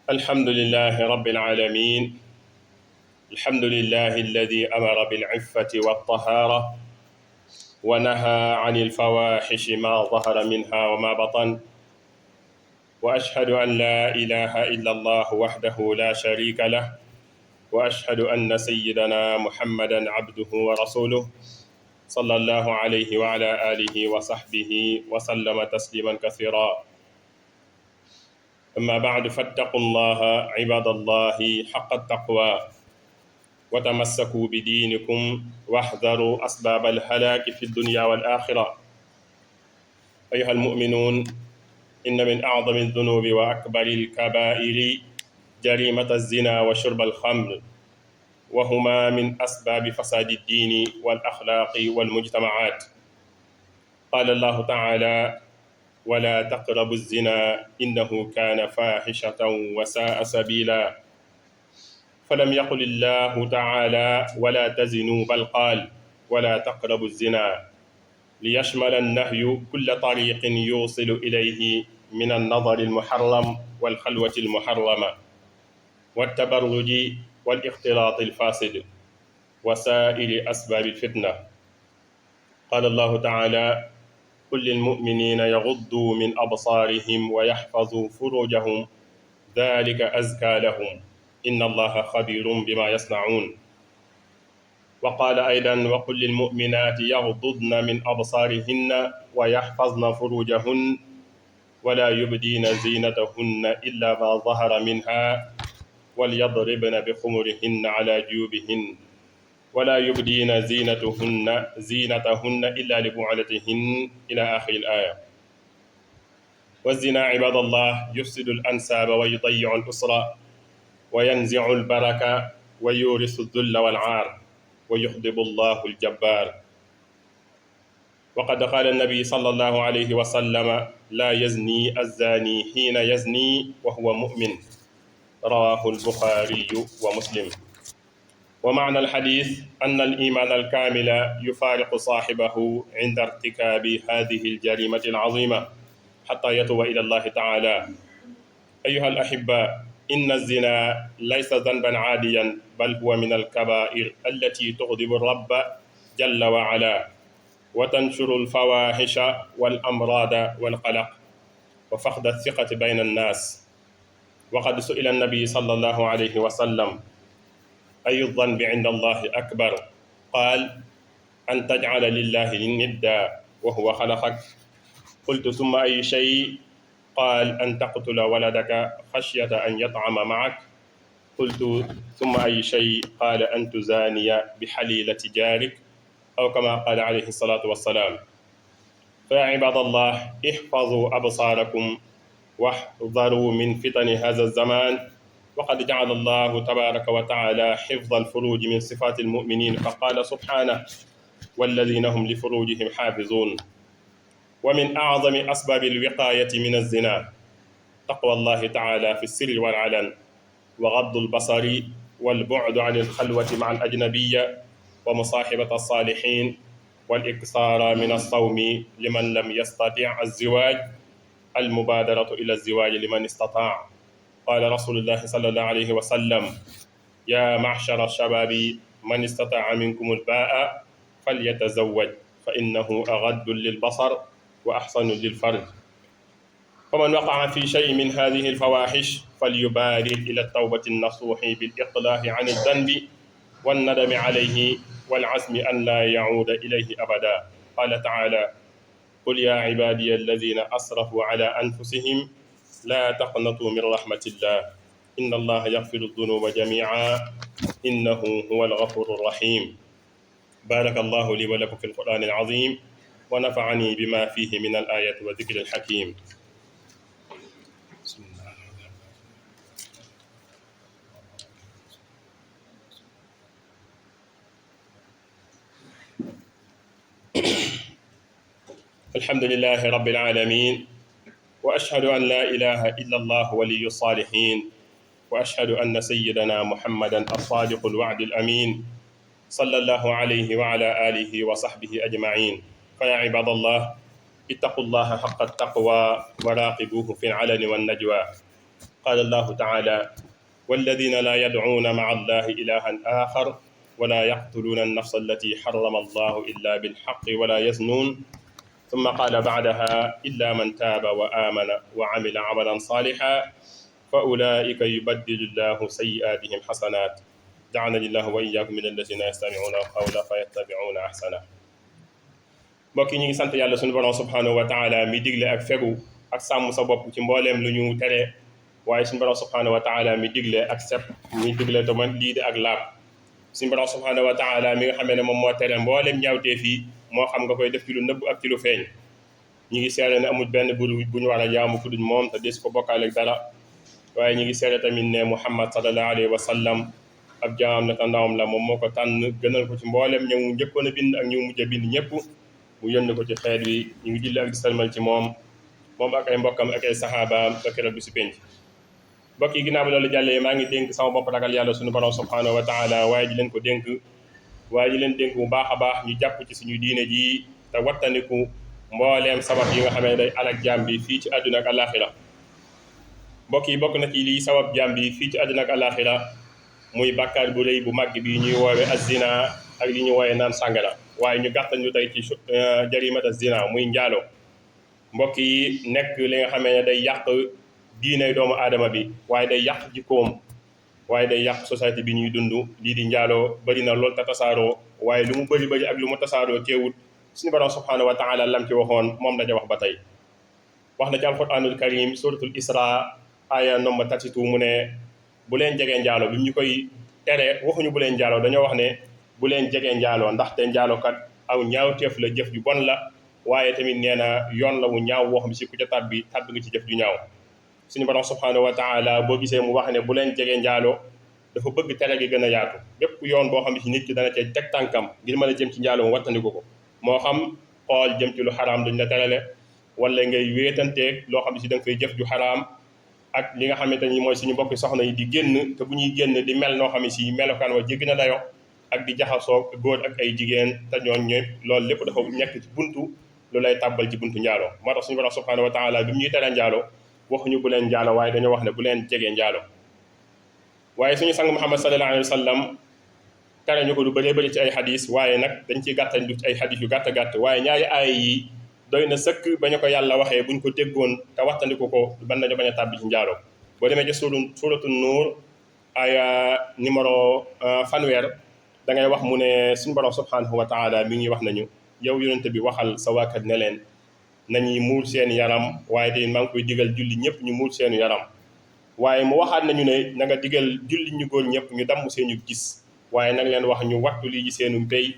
الحمد لله رب العالمين. الحمد لله الذي أمر بالعفة والطهارة ونهى عن الفواحش ما ظهر منها وما بطن، وأشهد أن لا إله إلا الله وحده لا شريك له، وأشهد أن سيدنا محمدا عبده ورسوله صلى الله عليه وعلى آله وصحبه وسلم تسليما كثيرا. أما بعد فاتقوا الله عباد الله حق التقوى وتمسكوا بدينكم واحذروا أسباب الهلاك في الدنيا والآخرة. أيها المؤمنون، إن من أعظم الذنوب وأكبر الكبائر جريمة الزنا وشرب الخمر، وهما من أسباب فساد الدين والأخلاق والمجتمعات. قال الله تعالى: ولا تقربوا الزنا إنه كان فاحشة وساء سبيلا. فلم يقل الله تعالى ولا تزنوا، بل قال ولا تقربوا الزنا، ليشمل النهي كل طريق يوصل إليه من النظر المحرم والخلوة المحرمة والتبرج والاختلاط الفاسد وسائر أسباب الفتنة. قال الله تعالى: قل للمؤمنين يغضوا من أبصارهم ويحفظوا فروجهم ذلك أزكى لهم إن الله خبير بما يصنعون. وقال أيضا: وقل للمؤمنات يغضضن من أبصارهن ويحفظن فروجهن ولا يبدين زينتهن إلا ما ظهر منها وليضربن بخمرهن على جيوبهن ولا يبدين زينتهن إلا لبعولتهن إلى آخر الآية. والزنا عباد الله يفسد الأنساب ويضيع الأسرة وينزع البركة ويورث الذل والعار ويغضب الله الجبار. وقد قال النبي صلى الله عليه وسلم: لا يزني الزاني حين يزني وهو مؤمن. رواه البخاري ومسلم. ومعنى الحديث أن الإيمان الكامل يفارق صاحبه عند ارتكاب هذه الجريمة العظيمة حتى يتوب إلى الله تعالى. أيها الأحباء، إن الزنا ليس ذنبا عاديا، بل هو من الكبائر التي تغضب الرب جل وعلا وتنشر الفواحش والأمراض والقلق وفقد الثقة بين الناس. وقد سئل النبي صلى الله عليه وسلم: أي الذنب عند الله أكبر؟ قال: أن تجعل لله ندا وهو خلقك. قلت: ثم أي شيء؟ قال: أن تقتل ولدك خشية أن يطعم معك. قلت: ثم أي شيء؟ قال: أن تزاني بحليلة جارك، أو كما قال عليه الصلاة والسلام. فيا عباد الله، احفظوا أبصاركم واحذروا من فتن هذا الزمان. وقد جعل الله تبارك وتعالى حفظ الفروج من صفات المؤمنين، فقال سبحانه: والذين هم لفروجهم حافظون. ومن أعظم أسباب الوقاية من الزنا تقوى الله تعالى في السر والعلن، وغض البصر، والبعد عن الخلوة مع الأجنبية، ومصاحبة الصالحين، والإكثار من الصوم لمن لم يستطع الزواج، المبادرة إلى الزواج لمن استطاع. قال رسول الله صلى الله عليه وسلم: يا معشر الشباب من استطاع منكم الباء فليتزوج فإنه أغض للبصر وأحسن للفرج. فمن وقع في شيء من هذه الفواحش فليبادر إلى التوبة النصوح بالإقلاع عن الذنب والندم عليه والعزم أن لا يعود إليه أبدا. قال تعالى: قل يا عبادي الذين أسرفوا على أنفسهم لا تقنطوا من رحمة الله إن الله يغفر الذنوب جميعا إنه هو الغفور الرحيم. بارك الله لي ولكم في القرآن العظيم ونفعني بما فيه من الآيات والذكر الحكيم. الحمد لله رب العالمين، وأشهد أن لا إله إلا الله ولي الصالحين، وأشهد أن سيدنا محمدا الصادق الوعد الأمين صلى الله عليه وعلى آله وصحبه أجمعين. فيا عباد الله، اتقوا الله حق التقوى وراقبوه في العلن والنجوى. قال الله تعالى والذين لا يدعون مع الله إلها آخر ولا يقتلون النفس التي حرم الله إلا بالحق ولا يزنون ثم قال بعدها إلا من تاب وآمن وعمل عملا صالحا فأولئك يبدل الله سيئاتهم حسنات جعلني الله وإياكم من الذين يستمعون القول فيتبعون أحسنه mbokk yi ñu ngi sant yàlla sunu borom subhanahu wa taala mi digle ak fegu ak sàmm sa bopp ci mbooleem lu ñu tere waaye suñu borom subhanahu wa taala mi digle ak set mi digle tamit lii di ak laab suñu borom subhanahu wa taala mi nga xamee ne moom moo tere mbooleem ñaawteef yi moo xam nga koy def ci lu nëbb ak ci lu feeñ ñu ngi seere ne amul benn bur bu ñu war a jaamu ku dul moom te des ko bokkaale ak dara waaye ñu ngi seere tamit ne Muhammad sallallahu alayhi wa sallam ab jaamam la te ndawam la moom moo ko tànn gënal ko ci mbooleem ñëw njëkkoon a bind ak ñu mujj a bind ñëpp mu yónni ko ci xeet wi ñu ngi julli ak di salmal ci moom ak ay mbokkam ak ay saxaabaam ba keroog bi si penc mbokk yi ginnaaw bi loolu jàllee maa ngi dénk sama bopp ragal yàlla suñu borom subhanahu wa taala waaye di leen ko dénk waaye di leen dénk bu baax a baax ñu jàpp ci suñu diine ji te wattandiku mbooleem sabab yi nga xam ne day alak jaam bi fii ci àdduna ak àllaaxira mbokk yi bokk na ci lii sabab jaam bi fii ci àdduna ak àllaaxira muy bàkkaar bu rëy bu màgg bi ñuy woowe azina ak li ñuy woowe naan sàngara waaye ñu gàttal ñu tey ci jarimat azina muy njaalo mbokk yi nekk li nga xamee ne day yàq diine doomu aadama bi waaye day yàq jikkoom waaye day yàq société bi ñuy dund lii di njaaloo bëri na lool te tasaaroo waaye lu mu bëri ak lu mu tasaaroo teewut suñu borom subhanahu wa taala lam ci waxoon moom la ca wax ba tey wax na ci alquranul karim suratul isra aya nombre 32 mu ne bu leen jegee njaaloo bi ñu koy tere waxuñu bu leen njaaloo dañoo wax ne bu leen jegee njaaloo ndaxte njaalookat aw ñaawteef la jëf ju bon la waaye tamit nee na yoon la wu ñaaw woo xam si ku ca tàbbi nga ci jëf ju ñaaw suñu borom subhanahu wa taala boo gisee mu wax ne bu leen jegee njaaloo dafa bëgg tere gi gën a yaatu bépp yoon boo xam ne si nit ki dana cee teg tànkam ngir mën a jëm ci njaaloo wattandiku ko moo xam xool jëm ci lu xaraam duñ la terale wala ngay wéetanteeg loo xam ne si da nga koy jëf ju xaraam ak li nga xamante ni mooy suñu mbokki soxna yi di génn te bu ñuy génn di mel noo xam ne si melokaan wa jéggi na dayo ak di jaxasoo góor ak ay jigéen te ñoon ñëpp loolu lépp dafa nekk ci buntu lu lay tàbbal ci buntu njaaloo moo tax suñu borom subhanahu wa taala bi mu ñuy tere njaaloo waxuñu bu leen njaaloo waaye dañoo wax ne bu leen jegee njaaloo waaye suñu sang Muhammad sallallahu alayhi wa sallam tere ñu ko lu bëree bëri ci ay xadis waaye nag dañ ciy gàttañ du ci ay xadis yu gàtt waaye ñaari aaya yi doy na sëkk ba ñu ko yàlla waxee buñ ko déggoon te waxtandiku ko ban nañu bañ a tàbbi ci njaaloo boo demee ci suratu nuur aya numéro fanweer da ngay wax mu ne suñu borom subhanahu wa taala mi ngi wax nañu yow yonente bi waxal sa waakat ne leen nañuy muur seen yaram waaye te maa ngi koy digal julli ñëpp ñu muur seenu yaram waaye mu waxaat nañu ne na nga digal julli ñu góor ñëpp ñu damm seenu gis waaye nag leen wax ñu wattu lii ji seenu mbéy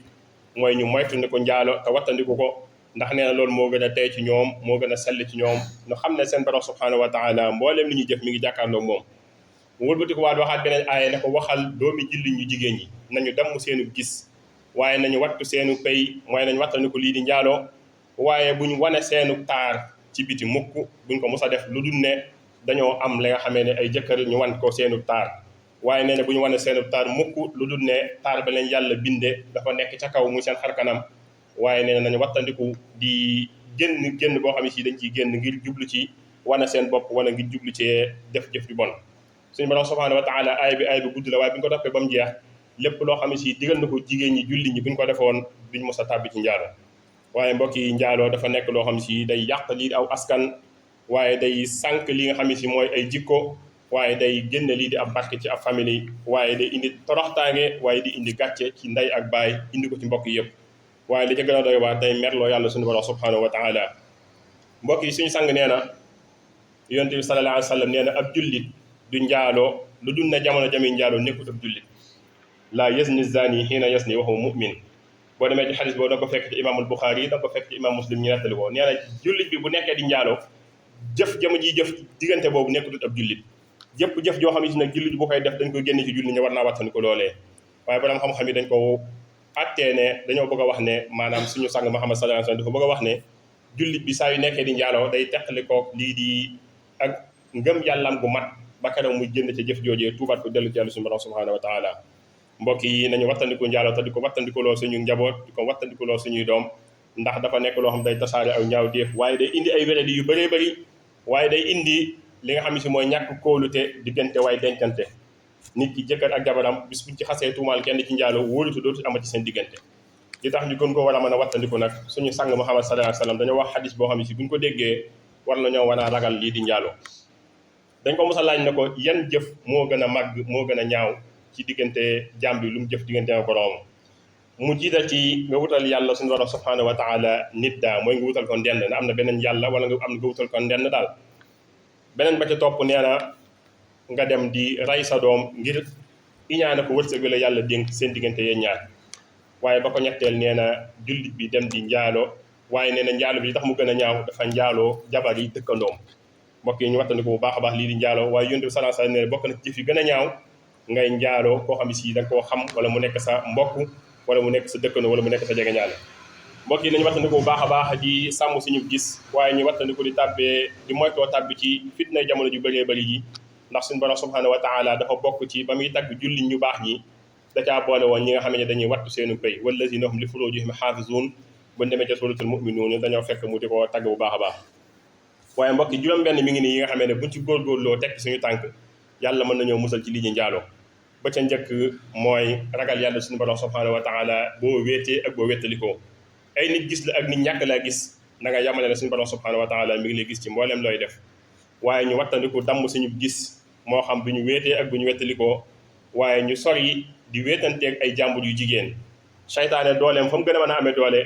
mooy ñu moytu ne ko njaalo te wattandiku ko ndax nee na loolu moo gën a tey ci ñoom moo gën a sell ci ñoom ñu xam ne seen borom subhanahu wa taala mbooleem li ñuy jëf mi ngi jàkkaarloog moom mu wëlbati ko waat waxaat beneen aaya ne ko waxal doomi julli ñu jigéen ñi nañu damm seenu gis waaye nañu wattu seenu pay mooy nañu wattandiku lii di njaaloo waaye buñ wane seenu taar ci biti mukk buñ ko mos a def lu dul ne dañoo am li nga xamee ne ay jëkkër ñu wan ko seenu taar waaye nee na bu ñu wane seenu taar mukk lu dul ne taar ba leen yàlla binde dafa nekk ca kaw muy seen xarkanam waaye nee na nañu wattandiku di génn boo xam ne si dañ ciy génn ngir jublu ci wane seen bopp wala ngir jublu ci def jëf ju bon suñu borom subhanahu wa taala aay bi gudd la waaye bu ñu ko toppee ba mu jeex lépp loo xam ne si digal na ko jigéen ñi julli ñi bu ñu ko defoon duñ mos a tàbbi ci njaaloo waaye mbokk yi njaaloo dafa nekk loo xam ne si day yàq lii aw askan waaye day sànq li nga xam ne si mooy ay jikko waaye day génne lii di ab barke ci ab famille waaye day indi toroxtaange waaye di indi gàcce ci ndey ak baay indi ko ci mbokk yëpp waaye li ca gën a doy waar day merloo yàlla suñu borom subhanahu wa taala mbokk yi suñu sang nee na yonent bi sallallahu alayhi wa sallam nee na ab jullit du njaaloo lu dul ne jamono jami njaaloo nekkut ab jullit laa yazni zani xiina yazni wa huwa mu'min boo demee ci xadis boobu da nga ko fekk ci imaamul Buxaari yi da nga ko fekk ci imaam Muslim ñu nettali ko nee na jullit bi bu nekkee di njaaloo jëf diggante boobu nekkutut ab jullit jëf joo xam ne si nag jullit bu koy def dañ koy génne ci jullit ñi war naa wattani ko loolee waaye borom xam-xam yi dañ ko attee ne dañoo bëgg a wax ne maanaam suñu sang Muhammad sallallahu alayhi wasallam dafa bëgg a wax ne jullit bi saa yu nekkee di njaaloo day teqali koog lii di ak ngëm yàllam gu mat ba keroog muy génn ca jëf joojee tuubaat ko dellu ci yàlla suñu borom subhanahu wa taala mbokk yi nañu wattandiku njaaloo te di ko wattandikuloo suñu njaboot di ko wattandikuloo suñuy doom ndax dafa nekk loo xam day tasaare aw ñaaw déef waaye day indi ay wéradi yu bëree bëri waaye day indi li nga xam ne si mooy ñàkk kóolute diggante waaye dencante nit ki jëkkër ak jabaram bis buñ ci xasee tuumaal kenn ci njaaloo wóolutu dootu amati seen diggante li tax ñu gën ko war a mën a wattandiku nag suñu sang Muhammad sallallahu alayhi wa sallam dañoo wax xadis boo xam ne si buñ ko déggee war nañoo war a ragal lii di njaaloo dañ ko mos a laaj ne ko yan jëf moo gën a màgg moo gën a ñaaw ci diggante jaam bi lu mu jëf diggante ak boroom mu jiital ci nga wutal yàlla suñu borom subhanahu wa taala nit daa mooy nga wutal ko ndend na am na beneen yàlla wala nga wutal ko ndend daal beneen ba ca topp nee na nga dem di ray sa doom ngir iñaane ko wërsëg bi la yàlla dénk seen diggante yéen ñaar waaye ba ko ñetteel nee na jullit bi dem di njaalo waaye nee na njaalo bi li tax mu gën a ñaaw dafa njaaloo jabar yi dëkkandoom mbokk yi ñu wattandiku bu baax a baax lii di njaaloo waaye yonent bi sallallahu alayhi wasallam nee bokk na ci jëf yi gën a ñaaw ngay njaaloo koo xam ne si da nga koo xam wala mu nekk sa mbokk wala mu nekk sa dëkkandoo wala mu nekk sa jegeñaale mbokk yi nañu wattandiku bu baax a baax di sàmm suñu gis waaye ñu wattandiku di tàbbee di moytoo tàbbi ci fitna jamono ju bëree bëri yi ndax suñu borom subhanahu wa taala dafa bokk ci ba muy tagg julli ñu baax ñi da caa boole woon ñi nga xam ne dañuy wattu seenu pay wallazina hum li furujihim xaafizuun bu demee ca suratul mu'minuun dañoo fekk mu di ko tagg bu baax a baax waaye mbokk yi juróom-benn mi ngi nii yi nga xam ne buñ ci góorgóorloo tekk suñu tànk yàlla mën nañoo musal ci lii ñu njaaloo ba ca njëkk mooy ragal yàlla suñu borom subhanahu wa taala boo wéetee ak boo wéttalikoo ay nit gis la ak nit ñàkk laa gis na nga yamale la suñu borom subhanahu wa taala mi ngi lay gis ci mbooleem looy def waaye ñu wattandiku damm suñu gis moo xam bu ñu wéetee ak bu ñu wettalikoo waaye ñu sori di wéetanteeg ay jàmbur yu jigéen saytaane dooleem fa mu gën a mën a amee doole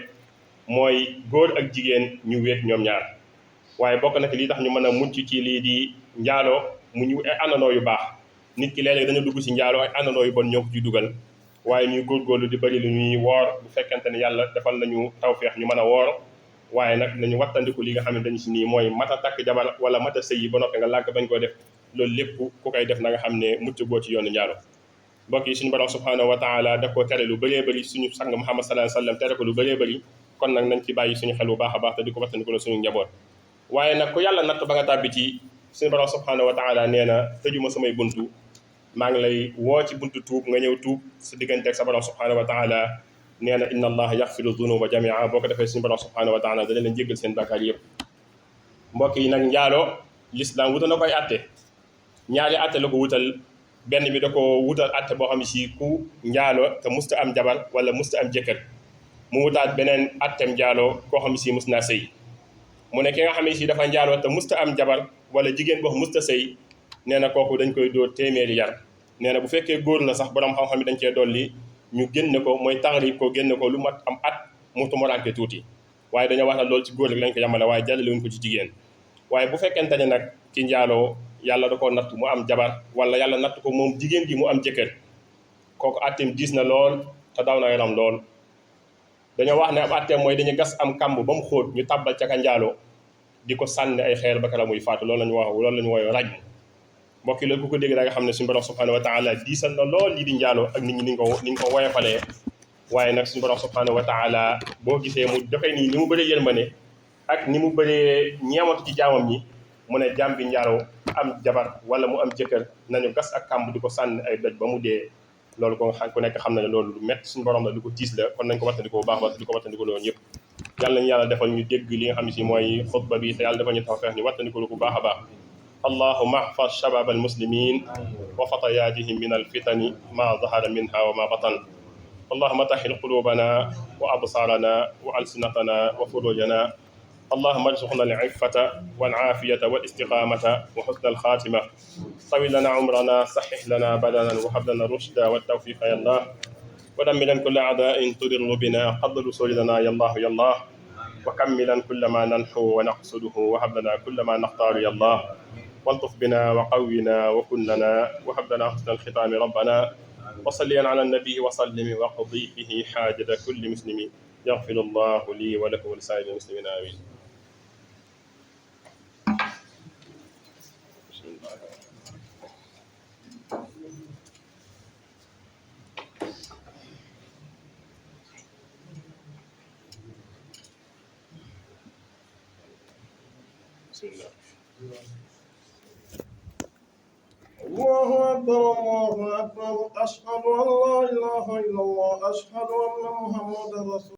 mooy góor ak jigéen ñu wéet ñoom ñaar waaye bokk na ci lii tax ñu mën a mucc ci lii di njaaloo mu ñu ay àndandoo yu baax nit ki léeg-léeg dañu dugg ci njaaloo ay àndandoo yu bon ñoo ko ci dugal waaye ñuy góorgóorlu di bëri lu ñuy woor bu fekkente ne yàlla defal nañu tawfeex ñu mën a woor waaye nag nañu wattandiku li nga xam ne dañu si nii mooy mat a takk jabar wala mat a sëy yi ba noppi nga làgg bañ koo def loolu lépp ku koy def na nga xam ne mucc goo ci yoonu njaalo mbokk yi suñu borom subhanahu wa taala daf ko tere lu bëree bëri suñu sang Muhammad sallallahu alayhi wasallam tere ko lu bëree bëri kon nag nañ ci bàyyi suñu xel bu baax a baax te di ko wattandiku la suñu njaboot waaye nag ku yàlla natt ba nga tàbbi ci suñu borom subhanahu wa taala nee na tëjuma samay buntu maa ngi lay woo ci buntu tuub nga ñëw tuub sa diggante ak sa borom subhanahu wa taala nee na inna allaha yaxfiru dunuba jamia boo ko defee suñu borom subhanahu wa taala dana leen jéggal seen bàkkaar yëpp mbokk yi nag njaaloo l'islam wutal na koy atte ñaari atte la ko wutal benn bi da ko wutal atte boo xam ne si ku njaaloo te musta am jabar wala musta am jëkkër mu wutaat beneen attem njaaloo koo xam ne si mus naa sëy mu ne ki nga xam ne si dafa njaaloo te musta am jabar wala jigéen boo musta sëy nee na kooku dañ koy dóor téeméeri yar nee na bu fekkee góor la sax borom xam-xam yi dañ cee dolli ñu génne ko mooy taxrib ko génne ko lu mat am at mu tumuraanke tuuti waaye dañoo wax na loolu ci góor rek lañ ko yamale waaye jàllale wuñ ko ci jigéen waaye bu fekkente ne nag ci njaaloo yàlla da koo natt mu am jabar wala yàlla natt ko moom jigéen gi mu am jëkkër kooku atteem diis na lool te daw na yaram lool dañoo wax ne am atteem mooy dañu gas am kàmb ba mu xóot ñu tàbbal ca ka njaaloo di ko sànni ay xeer ba kala muy faatu loolu lañu wax loolu la ñu wooyo raj mbokk yi loolu ku ko dégg da nga xam ne suñu borom subhanahu wa taala diisal na lool lii di njaaloo ak nit ñi ni ñu ko woyofalee waaye nag suñu borom subhanahu wa taala boo gisee mu dafay nii ni mu bëree yërmande ak ni mu bëree ñeewatu ci jaamam ñi mu ne jaam bi njaaloo am jabar wala mu am jëkkër nañu gas ak kàmb di ko sànni ay doj ba mu dee loolu ko ku nekk xam na ne loolu lu métti suñu borom la lu ko tiis la kon nañ ko wattandiko bu baax di ko wattandiko loolu ñëpp yàlla nañu yàlla defal ñu dégg li nga xam ne si mooy xutba bi te yàlla defal ñu tawfeex ñu wattandiko lu bu baax a baax اللهم احفظ شباب المسلمين وفتياتهم من الفتن ما ظهر منها وما بطن اللهم طهر قلوبنا وأبصارنا وألسنتنا وفروجنا اللهم ارزقنا العفة والعافية والاستقامة وحسن الخاتمة طول لنا عمرنا صحح لنا بدنا وهب لنا الرشد والتوفيق يا الله ودمرا كل أعداء تضر بنا قبل رسولنا يا الله يا الله وكملا كل ما ننحو ونقصده وهب لنا كل ما نختار يا الله والطف بنا وقونا وكن لنا وهب لنا حسن الختام ربنا وصليا على النبي وسلم وقضي به حاجة كل مسلم يغفر الله لي ولكم ولسائر المسلمين آمين. بسم الله. الله أكبر الله أكبر أشهد أن لا إله إلا الله أشهد أن محمدا رسول